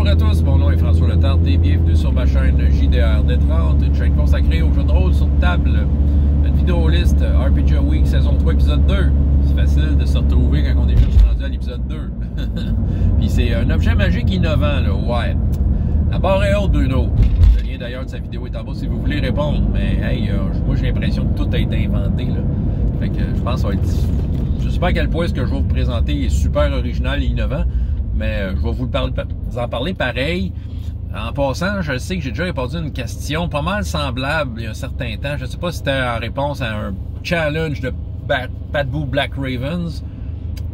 Bonjour à tous, mon nom est François Letarte et bienvenue sur ma chaîne JDR Détrante, une chaîne consacrée aux jeux de rôle sur table. Une vidéo liste RPG Week saison 3 épisode 2. C'est facile de se retrouver quand on est juste rendu à l'épisode 2. Puis c'est un objet magique innovant, là, ouais. La barre est haute, Bruno. Le lien d'ailleurs de sa vidéo est en bas si vous voulez répondre. Mais hey, moi j'ai l'impression que tout a été inventé, là. Fait que je pense que ça va être... Je sais pas à quel point ce que je vais vous présenter est super original et innovant. Mais je vais vous en parler pareil. En passant, je sais que j'ai déjà répondu à une question pas mal semblable il y a un certain temps. Je ne sais pas si c'était en réponse à un challenge de Patboo Black Ravens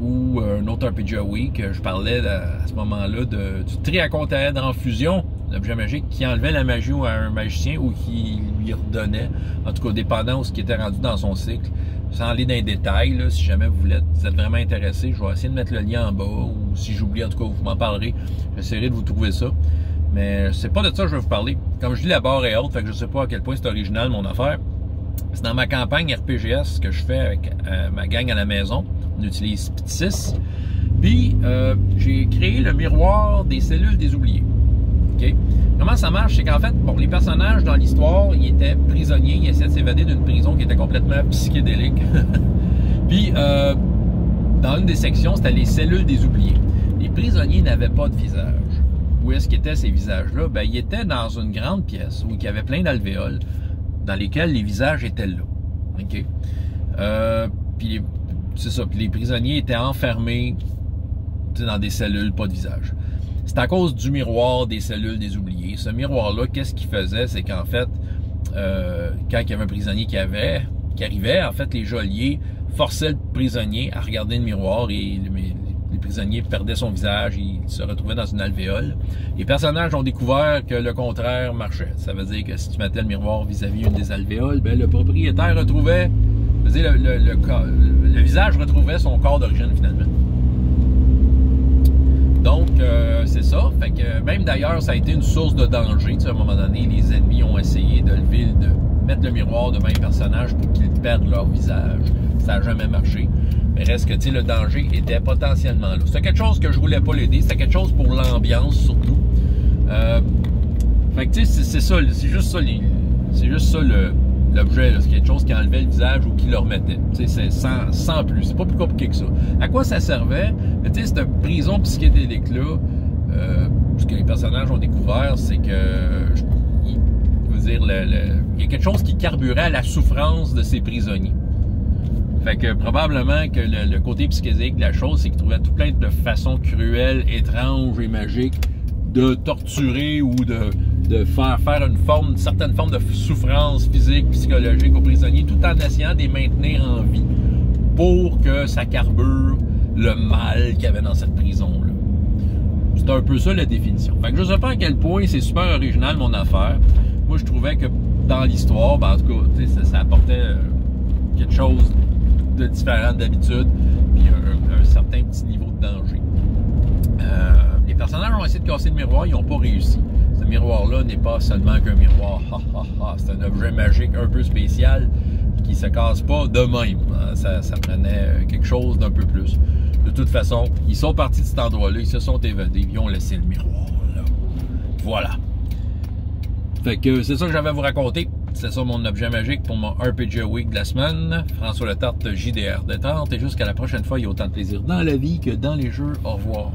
ou un autre RPG Week. Je parlais à ce moment-là du triacontaèdre en fusion, l'objet magique qui enlevait la magie à un magicien ou qui lui redonnait, en tout cas dépendant de ce qui était rendu dans son cycle. Sans aller dans les détails, là, si jamais vous êtes vraiment intéressé, je vais essayer de mettre le lien en bas, ou si j'oublie, en tout cas, vous m'en parlerez. J'essaierai de vous trouver ça. Mais c'est pas de ça que je vais vous parler. Comme je dis, la barre est haute, fait que je sais pas à quel point c'est original, mon affaire. C'est dans ma campagne RPGS que je fais avec ma gang à la maison. On utilise Ptsis. Puis, j'ai créé le miroir des cellules des oubliés. Okay? Comment ça marche? C'est qu'en fait, bon, les personnages dans l'histoire, ils étaient prisonniers, ils essayaient de s'évader d'une prison qui était complètement psychédélique. Puis, dans une des sections, c'était les cellules des oubliés. Les prisonniers n'avaient pas de visage. Où est-ce qu'étaient ces visages-là? Ben, ils étaient dans une grande pièce où il y avait plein d'alvéoles dans lesquels les visages étaient là. OK? Puis, c'est ça. Puis les prisonniers étaient enfermés dans des cellules, pas de visage. C'est à cause du miroir des cellules des oubliés. Ce miroir-là, qu'est-ce qu'il faisait? C'est qu'en fait, quand il y avait un prisonnier qui arrivait, en fait, les geôliers forçaient le prisonnier à regarder le miroir et les prisonniers perdaient son visage, ils se retrouvaient dans une alvéole. Les personnages ont découvert que le contraire marchait. Ça veut dire que si tu mettais le miroir vis-à-vis une des alvéoles, ben, le propriétaire retrouvait, le visage retrouvait son corps d'origine finalement. Donc, c'est ça. Fait que même d'ailleurs, ça a été une source de danger. Tu sais, à un moment donné, les ennemis ont essayé de mettre le miroir devant les personnages pour qu'ils perdent leur visage. Ça n'a jamais marché. Mais reste que, tu sais, le danger était potentiellement là. C'était quelque chose que je voulais pas l'aider. C'était quelque chose pour l'ambiance, surtout. Fait que, tu sais, c'est ça. C'est juste ça, l'objet, c'est quelque chose qui enlevait le visage ou qui le remettait. Tu sais, c'est sans plus. C'est pas plus compliqué que ça. À quoi ça servait? Tu sais, cette prison psychédélique-là, ce que les personnages ont découvert, c'est que, il y a quelque chose qui carburait à la souffrance de ces prisonniers. Fait que probablement que le côté psychédélique de la chose, c'est qu'ils trouvaient tout plein de façons cruelles, étranges et magiques de torturer ou de faire une certaine forme de souffrance physique, psychologique aux prisonniers, tout en essayant de les maintenir en vie pour que ça carbure le mal qu'il y avait dans cette prison-là. C'est un peu ça la définition. Fait que je sais pas à quel point c'est super original mon affaire. Moi, je trouvais que dans l'histoire, ben, en tout cas, ça apportait quelque chose de différent d'habitude, puis un certain petit niveau de danger. Les personnages ont essayé de casser le miroir, ils n'ont pas réussi. Ce miroir-là n'est pas seulement qu'un miroir. C'est un objet magique un peu spécial qui se casse pas de même. Ça prenait quelque chose d'un peu plus. De toute façon, ils sont partis de cet endroit-là, ils se sont évadés, ils ont laissé le miroir là. Voilà. Fait que c'est ça que j'avais à vous raconter. C'est ça mon objet magique pour mon RPG Week de la semaine. François Letarte, JDR Détrante. Et jusqu'à la prochaine fois, il y a autant de plaisir dans la vie que dans les jeux. Au revoir.